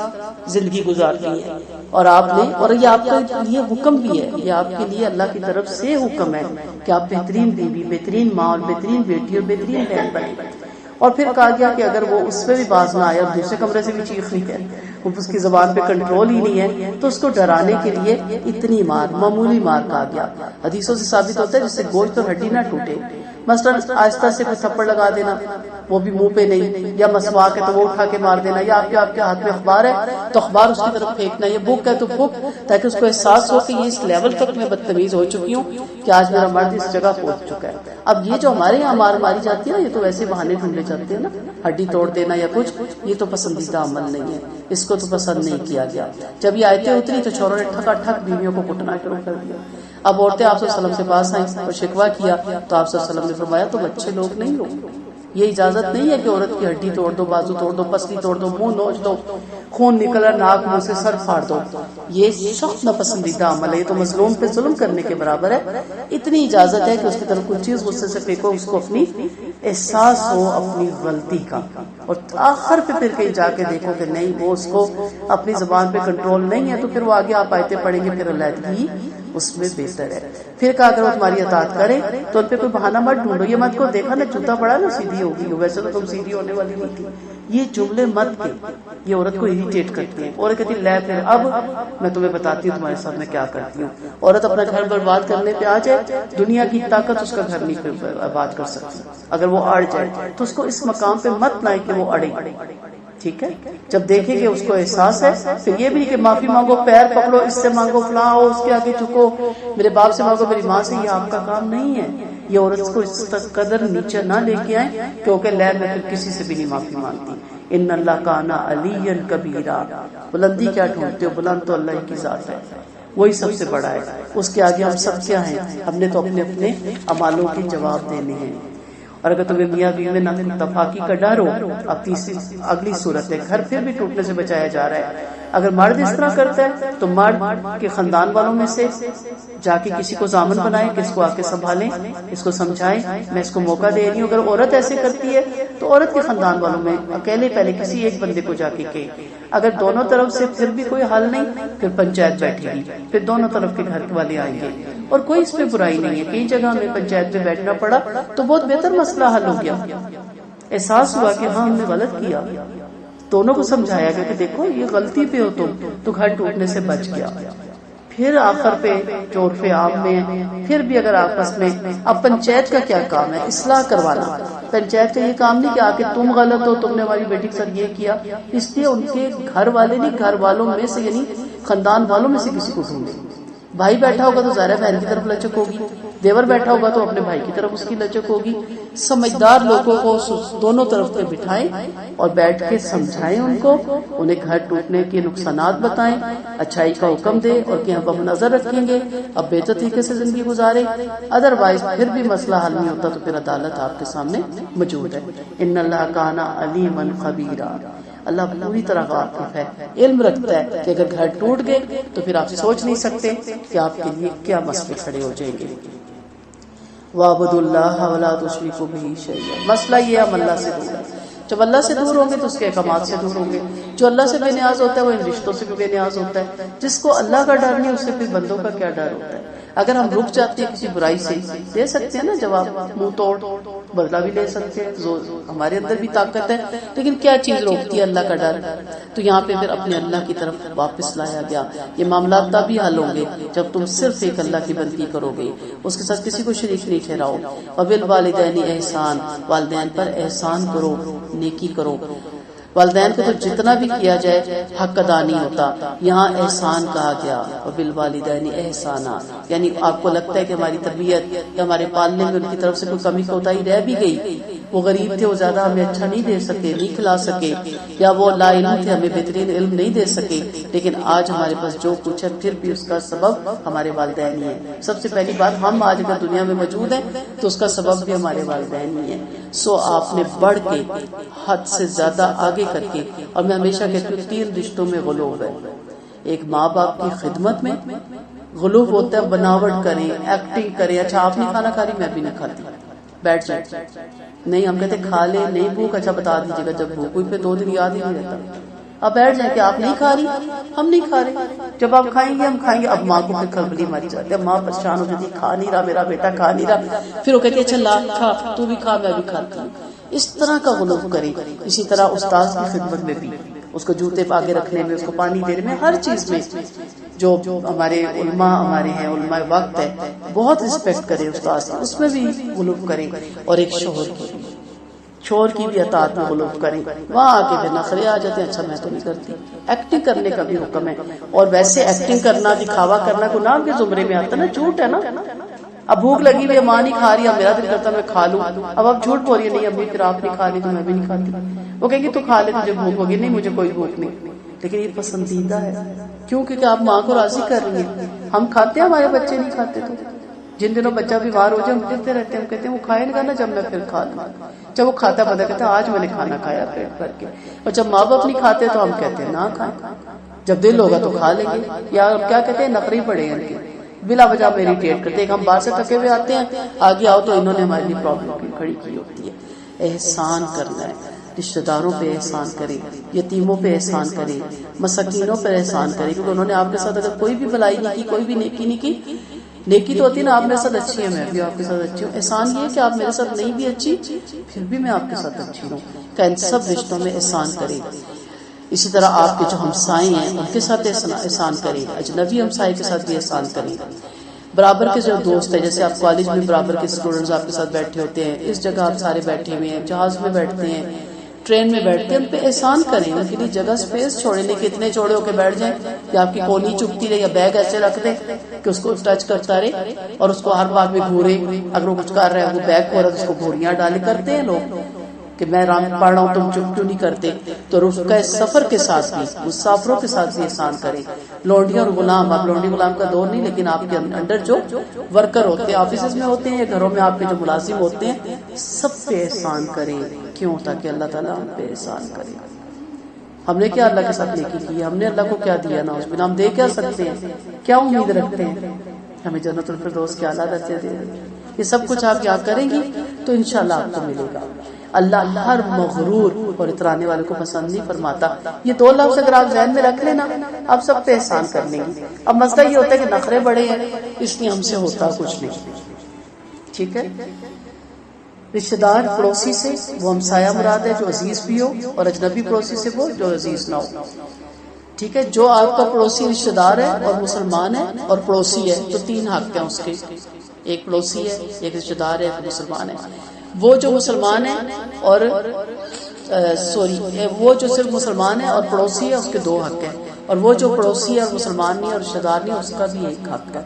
زندگی گزارتی ہے. اور آپ نے، اور یہ آپ کا یہ حکم بھی ہے، یہ آپ کے لیے اللہ کی طرف سے حکم ہے کہ آپ بہترین بیوی، بہترین ماں اور بہترین بیٹی اور بہترین بہن بنے. اور پھر کہا گیا کہ اگر وہ اس پہ بھی باز نہ آیا اور دوسرے کمرے سے بھی چیخ رہی ہے، اس کی زبان پہ کنٹرول ہی نہیں ہے، تو اس کو ڈرانے کے لیے اتنی مار، معمولی مار کہا گیا. حدیثوں سے ثابت ہوتا ہے جس سے گوشت اور ہڈی نہ ٹوٹے. مثلا آہستہ سے کوئی تھپڑ لگا دینا، وہ بھی منہ پہ نہیں، یا مسواک ہے تو وہ اٹھا کے مار دینا، یا آپ کے ہاتھ میں اخبار ہے تو اخبار اس کی طرف پھینکنا، یا بک ہے تو بک، تاکہ اس کو احساس ہو کہ یہ اس لیول تک میں بدتمیز ہو چکی ہوں کہ آج میرا مرد اس جگہ پہنچ چکا ہے. اب یہ جو ہمارے یہاں مار ماری جاتی ہے نا، یہ تو ویسے بہانے ڈھونڈے جاتے ہیں نا، ہڈی توڑ دینا یا کچھ، یہ تو پسندیدہ عمل نہیں ہے، اس کو تو پسند نہیں کیا گیا. جب یہ آیتیں اتری تو چوروں نے ٹھکا ٹھک بیویوں کو کٹنا شروع کر دیا. اب عورتیں آپ صلی اللہ علیہ وسلم سے پاس آئیں اور شکوہ کیا تو آپ صلی اللہ علیہ وسلم نے فرمایا تم اچھے لوگ نہیں ہو. یہ اجازت نہیں ہے کہ عورت کی ہڈی توڑ دو، بازو توڑ دو، پسلی توڑ دو، منہ نوچ دو، خون نکلا ناک منہ سے، سر پھاڑ دو. یہ سخت ناپسندیدہ عمل ہے، یہ تو مظلوم پہ ظلم کرنے کے برابر ہے. اتنی اجازت ہے کہ اس کی طرف کوئی چیز غصے سے پھینکو، اس کو اپنی احساس ہو اپنی غلطی کا، اور آخر پہ پھر کہیں جا کے دیکھو کہ نہیں وہ اس کو اپنی زبان پہ کنٹرول نہیں ہے، تو پھر وہ آگے آپ آیتیں پڑھیں گے پھر علیحدگی اس میں بہتر ہے. پھر کہا اگر وہ تمہاری اطاعت کرے تو ان پہ کوئی بہانہ مت ڈھونڈو. یہ مت کو دیکھا نا جوتا پڑا نا سیدھی ہو گئی، ویسے تو تم سیدھی ہونے والی نہیں تھی. یہ جملے مت کے، یہ عورت کو اریٹیٹ کرتی ہیں. عورت کہتی لے پھر اب میں تمہیں بتاتی ہوں تمہارے ساتھ میں کیا کرتی ہوں. عورت اپنا گھر برباد کرنے پہ آ جائے، دنیا کی طاقت اس کا گھر نہیں برباد کر سکتی. اگر وہ اڑ جائے تو اس کو اس مقام پہ مت لائے کہ وہ اڑے. ٹھیک ہے، جب دیکھیں کہ اس کو احساس ہے، پھر یہ بھی نہیں کہ معافی مانگو، پیر پکڑو، اس سے مانگو، فلاں ہو، اس کے آگے جھکو، میرے باپ سے مانگو، میری ماں سے. یہ آپ کا کام نہیں ہے. یہ عورت کو اس قدر نیچے نہ لے کے آئیں کیونکہ لے میں پھر کسی سے بھی نہیں معافی مانگتی. ان اللہ کان علی کبیرا. بلندی کیا ڈھونڈتے ہو؟ بلند تو اللہ کی ذات ہے، وہی سب سے بڑا ہے. اس کے آگے ہم سب کیا ہیں؟ ہم نے تو اپنے اپنے اعمالوں کے جواب دینے ہیں. اور اگر تمہیں میاں بیوی میں نہ تفاقی کا ڈر ہو، اب تیسری اگلی صورت ہے، گھر پھر بھی ٹوٹنے سے بچایا جا رہا ہے. اگر مرد اس طرح کرتا ہے تو مرد کے خاندان والوں میں سے جا کے کسی کو ضامن بنائیں کہ اس کو آ کے سنبھالیں، اس کو سمجھائیں، میں اس کو موقع دے رہی ہوں. اگر عورت ایسے کرتی ہے تو عورت کے خاندان والوں میں اکیلے پہلے کسی ایک بندے کو جا کے کہیں. اگر دونوں طرف سے پھر بھی کوئی حل نہیں، پھر پنچایت بیٹھے گی، پھر دونوں طرف کے گھر والے آئیں گے. اور کوئی اس پہ برائی نہیں ہے. کئی جگہ ہمیں پنچایت میں بیٹھنا پڑا تو بہت بہتر مسئلہ حل ہو گیا. احساس ہوا کہ ہاں ہم نے غلط کیا، دونوں کو سمجھایا گیا کہ دیکھو یہ غلطی پہ ہو تم، تو گھر ٹوٹنے سے بچ گیا. پھر آخر پہ جو عرف عام میں پھر بھی اگر آپس میں، اب پنچایت کا کیا کام ہے؟ اصلاح کروانا. پنچایت کا یہ کام نہیں کہ آ کے تم غلط ہو، تم نے ہماری بیٹی کے ساتھ یہ کیا. اس لیے ان کے گھر والے نہیں، گھر والوں میں سے یعنی خاندان والوں میں سے کسی کو ڈھونڈے بھائی بیٹھا ہوگا تو ظاہر بہن کی طرف لچک ہوگی، دیور بیٹھا ہوگا تو اپنے بھائی کی طرف اس کی لچک ہوگی. سمجھدار لوگوں کو دونوں طرف پہ بٹھائیں اور بیٹھ کے سمجھائیں ان کو، انہیں گھر ٹوٹنے کے نقصانات بتائیں، اچھائی کا حکم دیں اور کہ ہم نظر رکھیں گے اب بہتر طریقے سے زندگی گزاریں. ادروائز پھر بھی مسئلہ حل نہیں ہوتا تو پھر عدالت آپ کے سامنے موجود ہے. ان اللہ کان علیما خبیرا، اللہ پوری طرح واقف ہے، علم رکھتا ہے کہ اگر گھر ٹوٹ گئے تو پھر آپ سوچ نہیں سکتے کہ آپ کے لیے کیا مسئلے کھڑے ہو جائیں گے. وَاعْبُدُوا اللَّهَ وَلَا تُشْرِكُوا بِهِ شَيْئًا. مسئلہ یہ ہم اللہ سے دور ہے. جب اللہ سے دور ہوں گے تو اس کے احکامات سے دور ہوں گے. جو اللہ سے بے نیاز ہوتا ہے وہ ان رشتوں سے بھی بے نیاز ہوتا ہے. جس کو اللہ کا ڈر نہیں اس سے پھر بندوں کا کیا ڈر ہوتا ہے. اگر ہم رک جاتے ہیں کسی برائی سے دے سکتے ہیں نا جواب، منہ توڑ بدلہ بھی لے سکتے ہیں، ہمارے اندر بھی طاقت ہے، لیکن کیا چیز روکتی ہے؟ اللہ کا ڈر. تو یہاں پہ پھر اپنے اللہ کی طرف واپس لایا گیا. یہ معاملات تبھی حل ہوں گے جب تم صرف ایک اللہ کی بندگی کرو گے، اس کے ساتھ کسی کو شریک نہیں ٹھہراؤ. وبالوالدین احسان، والدین پر احسان کرو، نیکی کرو. والدین کو تو جتنا بھی کیا جائے حق ادا نہیں ہوتا. یہاں احسان کہا گیا وبالوالدین احسانا، یعنی آپ کو لگتا ہے کہ ہماری تربیت یا ہمارے پالنے میں ان کی طرف سے کوئی کمی کوتاہی رہ بھی گئی، وہ غریب تھے، وہ زیادہ ہمیں اچھا نہیں دے سکے، نہیں کھلا سکے، یا وہ لا علم تھے، ہمیں بہترین علم نہیں دے سکے، لیکن آج ہمارے پاس جو کچھ ہے پھر بھی اس کا سبب ہمارے والدین ہی ہیں. سب سے پہلی بات، ہم آج اگر دنیا میں موجود ہیں تو اس کا سبب بھی ہمارے والدین ہی ہیں. سو آپ نے بڑھ کے حد سے زیادہ آگے کر کے، اور میں ہمیشہ کہتی ہوں 3 رشتوں میں غلو ہے. ایک ماں باپ کی خدمت میں غلو ہوتا ہے، بناوٹ کریں، ایکٹنگ کریں. اچھا آپ نہیں کھانا کھا رہی، میں بھی نہیں کھاتی، بیٹھ جائیں. نہیں، ہم کہتے کھا لے، نہیں بھوک، اچھا بتا دیجیے گا جب بھوک ہوئی، پھر 2 دن یاد ہی نہیں رہتا. اب بیٹھ جائیں کہ آپ نہیں کھا رہی، ہم نہیں کھا رہے، جب آپ کھائیں گے ہم کھائیں گے. اب ماں کو پھر کھلبلی ماری جاتی ہے، ماں پریشان ہو جاتی، کھا نہیں رہا میرا بیٹا، کھا نہیں رہا. پھر وہ کہتی ہے اچھا لا کھا، تو بھی کھا، میں بھی کھاتی ہوں. اس طرح کا غلو کریں. اسی طرح استاد کی خدمت میں بھی، اس کو جوتے آگے رکھنے میں، اس کو پانی دینے میں، ہر چیز میں. جو ہمارے علماء ہمارے ہیں، علماء وقت ہے، بہت رسپیکٹ کریں استاد کی، اس میں بھی غلو کریں. اور ایک شوہر کی بھی اطاعت میں غلو کریں. وہاں آ کے پھر نخرے آ جاتے ہیں، اچھا میں تو نہیں کرتی. ایکٹنگ کرنے کا بھی حکم ہے، اور ویسے ایکٹنگ کرنا، دکھاوا کرنا گناہ کے زمرے میں آتا نا، جھوٹ ہے نا. اب بھوک لگی ہوئی، ماں نہیں کھا رہی، اب میرا دل کرتا میں کھا لوں. اب آپ جھوٹ بول رہی ہے، نہیں امی پھر آپ نہیں کھا رہی تو میں بھی نہیں کھاتی. وہ کہیں گے تو کھا لے، تجھے بھوک ہوگی. نہیں مجھے کوئی بھوک نہیں. لیکن یہ پسندیدہ ہے، کیوں؟ کیونکہ آپ ماں کو راضی کر رہی ہیں. ہم کھاتے ہیں، ہمارے بچے نہیں کھاتے. تو جن دنوں بچہ بیمار ہو جائے ہم کہتے رہتے ہیں، ہم کہتے ہیں وہ کھائے گا نا جب میں پھر کھا لوں. جب وہ کھاتا بتا کہتا ہے آج میں نے کھانا کھایا پیٹ بھر کے. اور جب ماں باپ نہیں کھاتے تو ہم کہتے ہیں نہ کھائیں، جب دل ہوگا تو کھا لیں گے. یا کیا کہتے ہیں، نخری پڑے ہیں ان کے، بلا وجہ میں اریٹیٹ کرتے ہیں. ہم باہر سے تھکے ہوئے آتے ہیں، آگے آؤ تو انہوں نے ہمارے لیے پرابلم کھڑی کی ہوتی ہے. احسان کرنا ہے، رشتہ داروں پہ احسان کریں، یتیموں پہ احسان کریں، مساکینوں پہ احسان کریں. کیونکہ انہوں نے آپ کے ساتھ اگر کوئی بھی بھلائی نہیں کی، کوئی بھی نیکی نہیں کی، نیکی تو ہوتی ہے نا آپ میرے ساتھ اچھی ہیں، میں بھی آپ کے ساتھ اچھی ہوں. احسان یہ ہے کہ آپ میرے ساتھ نہیں بھی اچھی پھر بھی میں آپ کے ساتھ اچھی ہوں. کہ ان سب رشتوں میں احسان کریں. اسی طرح آپ کے جو ہمسائے ہیں ان کے ساتھ احسان کریں، اجنبی ہمسائے کے ساتھ بھی احسان کریں. برابر کے جو دوست ہیں، جیسے آپ کالج میں برابر کے اسٹوڈنٹس آپ کے ساتھ بیٹھے ہوتے ہیں، اس جگہ آپ سارے بیٹھے ہوئے ہیں، جہاز میں بیٹھتے ہیں، ٹرین میں بیٹھتے ہیں، ان پہ احسان کریں. ان کے لیے جگہ اسپیس چھوڑیں، نہیں کہ اتنے چوڑے ہو کے بیٹھ جائیں کہ آپ کی کونی چپتی رہے، یا بیگ ایسے رکھ دیں کہ اس کو ٹچ کرتا رہے اور اس کو ہر بات میں گھورے. اگر وہ کچھ کر رہا ہے وہ بیگ کھول رہا ہے، اس کو گھوریاں ڈالے. کرتے ہیں لوگ کہ میں رام پڑھ رہا ہوں تم چپ کیوں نہیں کرتے. تو رفقۂ سفر کے ساتھ بھی، مسافروں کے ساتھ بھی احسان کریں. لونڈیاں اور غلام، اب لونڈی غلام کا دور نہیں، لیکن آپ کے انڈر جو ورکر ہوتے ہیں، آفیسز میں ہوتے ہیں یا گھروں میں آپ کے جو ملازم ہوتے ہیں، سب پہ احسان کریں. کیوں؟ تاکہ اللہ تعالیٰ ہم پہ احسان کرے. ہم نے کیا اللہ کے ساتھ نیکی کی؟ ہم نے اللہ کو کیا دیا؟ نا اس بنا ہم دے کیا سکتے ہیں؟ کیا امید رکھتے ہیں؟ ہمیں جنت الفردوس کے اعلیٰ درجے دے. یہ سب کچھ آپ کیا کریں گی تو انشاءاللہ آپ کو ملے گا. اللہ ہر مغرور اور اترانے والے کو پسند نہیں فرماتا. یہ 2 لفظ اگر آپ ذہن میں رکھ لینا، آپ سب پہ احسان کر لیں گی. اب مسئلہ یہ ہوتا ہے کہ نخرے بڑے ہیں، اس لیے ہم سے ہوتا کچھ نہیں. ٹھیک ہے، رشتہ دار پڑوسی سے وہ ہمسایہ مراد ہے جو عزیز بھی ہو، اور اجنبی پڑوسی سے وہ جو عزیز نہ ہو. ٹھیک ہے، جو آپ کا پڑوسی رشتہ دار ہے اور مسلمان ہے اور پڑوسی ہے تو 3 حق ہیں اس کے. ایک پڑوسی ہے، ایک رشتہ دار ہے، ایک مسلمان ہے. وہ جو مسلمان ہے اور وہ جو صرف مسلمان ہے اور پڑوسی ہے، اس کے 2 حق ہیں. اور وہ جو پڑوسی ہے اور مسلمان نہیں اور رشتہ دار نہیں، اس کا بھی ایک حق ہے.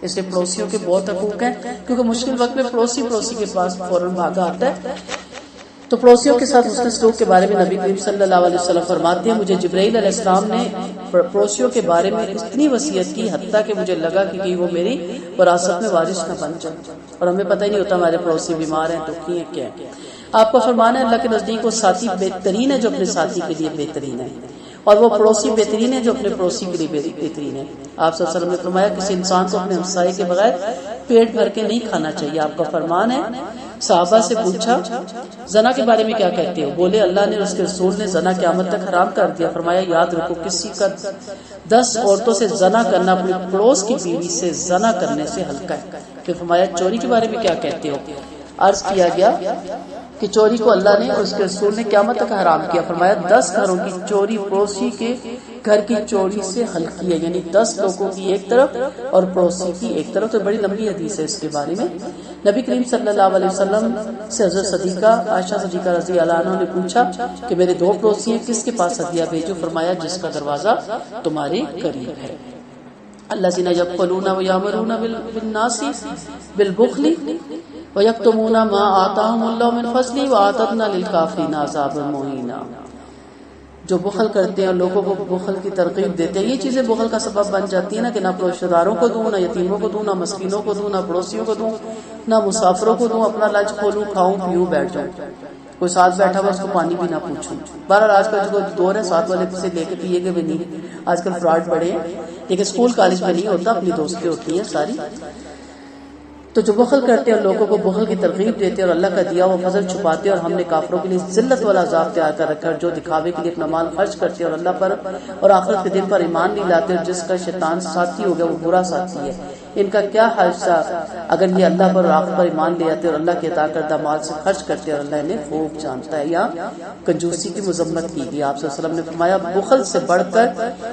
اس لیے پڑوسیوں کے بہت حقوق ہیں، کیونکہ مشکل وقت میں پڑوسی کے پاس فوراً بھاگا آتا ہے. تو پڑوسیوں کے ساتھ حسن سلوک کے بارے میں نبی کریم صلی اللہ علیہ وسلم فرماتے ہیں مجھے جبرائیل علیہ السلام نے پڑوسیوں کے بارے میں اتنی وصیت کی حتیٰ کہ مجھے لگا کہ کہیں وہ میری وراثت میں وارث نہ بن جائے. اور ہمیں پتہ ہی نہیں ہوتا ہمارے پڑوسی بیمار ہیں، دکھی ہیں، کیا ہے. آپ کا فرمان ہے اللہ کے نزدیک وہ ساتھی بہترین ہے جو اپنے ساتھی کے لیے بہترین ہے، اور وہ پڑوسی بہترین ہے جو اپنے پڑوسی کے لیے بہترین ہے. آپ صلی اللہ علیہ وسلم نے فرمایا کسی انسان کو اپنے ہمسائے کے بغیر پیٹ بھر کے نہیں کھانا چاہیے. آپ کا فرمان ہے صحابہ سے پوچھا زنا کے بارے میں کیا کہتے ہو؟ بولے اللہ نے اور اس کے رسول نے زنا قیامت تک حرام کر دیا. فرمایا یاد رکھو کسی کا 10 عورتوں سے زنا کرنا اپنے پڑوس کی بیوی سے زنا کرنے سے ہلکا ہے. پھر فرمایا چوری کے بارے میں کیا کہتے ہو؟ عرض کیا گیا کہ چوری کو اللہ نے اور اس کے رسول نے قیامت تک حرام کیا. فرمایا 10 گھروں کی چوری پڑوسی کے گھر کی چوری سے ہلکی ہے، یعنی 10 لوگوں کی ایک طرف اور پڑوسی کی ایک طرف. تو بڑی لمبی حدیث ہے اس کے بارے میں. نبی کریم صلی اللہ علیہ وسلم سے حضرت صدیقہ عائشہ صدیقہ رضی اللہ عنہ نے پوچھا کہ میرے 2 پڑوسی ہیں، کس کے پاس ہدیہ بھیجو؟ فرمایا جس کا دروازہ تمہارے قریب ہے. الذین یبخلون ویامرون بالناس بالبخل وَيَكْتُمُونَ مَا آتَاهُمُ اللَّهُ مِنْ فَضْلِهِ وَأَعْتَدْنَا لِلْكَافِرِينَ عَذَابًا مُهِينًا. جو بخل کرتے ہیں اور لوگوں کو بخل کی ترغیب دیتے ہیں، یہ چیزیں بخل کا سبب بن جاتی ہیں نا کہ نہ رشتہ داروں کو دوں، نہ یتیموں کو دوں، نہ مسکینوں کو دوں، نہ پڑوسیوں کو دوں، نہ مسافروں کو دوں، اپنا لنچ کھولوں، کھاؤں پیوں، بیٹھ جاؤں، کوئی ساتھ بیٹھا ہوا اس کو پانی بھی نہ پوچھوں. بہرحال آج کل جو دور ہے ساتھ والے سے لے کے پیے گے بھی نہیں. آج کل فراڈ بڑے ہیں، لیکن اسکول کالج میں نہیں ہوتا، اپنی دوستیں ہوتی ہیں ساری. تو جو بخل کرتے ہیں اور لوگوں کو بخل کی ترغیب دیتے ہیں اور اللہ کا دیا وہ فضل چھپاتے ہیں، اور ہم نے کافروں کے لیے ذلت والا عذاب تیار کر رکھا ہے جو دکھاوے کے لیے اپنا مال خرچ کرتے ہیں اور اللہ پر اور آخرت کے دن پر ایمان نہیں لاتے، اور جس کا شیطان ساتھی ہو گیا وہ برا ساتھی ہے. ان کا کیا حادثہ اگر یہ اللہ پر اور آخرت پر ایمان لے آتے اور اللہ کے عطا کردہ مال سے خرچ کرتے اور اللہ انہیں خوب جانتا ہے. یا کنجوسی کی مذمت کی گئی. آپ صلی اللہ علیہ وسلم نے فرمایا بخل سے بڑھ کر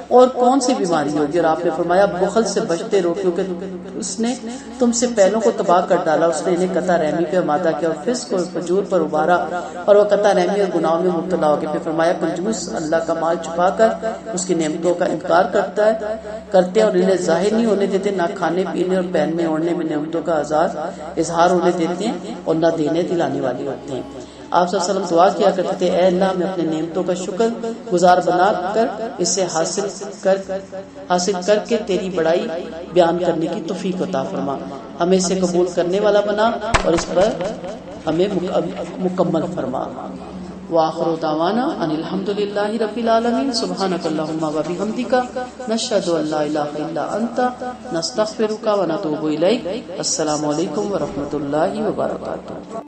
اور کون سی بیماری ہوگی؟ اور آپ نے فرمایا بخل سے بچتے رہو کیونکہ اس نے تم سے پہلوں کو تباہ کر ڈالا. اس نے انہیں قطع رحمی پہ آمادہ کیا اور فسق اور فجور پر ابھارا اور وہ قطع رحمی اور گناہوں میں مبتلا ہو گئے. پھر فرمایا کنجوس اللہ کا مال چھپا کر اس کی نعمتوں کا انکار کرتے اور انہیں ظاہر نہیں ہونے دیتے، نہ کھانے پینے اور پہننے اوڑھنے میں نعمتوں کا اظہار ہونے دیتے ہیں اور نہ دینے دلانے والے ہوتے ہیں. آپ صلی اللہ علیہ وسلم دعا کیا کرتے تھے اے اللہ میں اپنے نعمتوں کا شکر گزار بنا کر اسے حاصل کر کے تیری بڑائی بیان کرنے کی توفیق عطا فرما. ہمیں اسے قبول کرنے والا بنا اور اس پر ہمیں مکمل فرما. وآخر دعوانا ان الحمدللہ رب العالمین. سبحانک اللہم و بحمدک نشہد ان لا الہ الا انت نستغفرک و نتوب الیک. السلام علیکم و رحمۃ اللہ وبرکاتہ.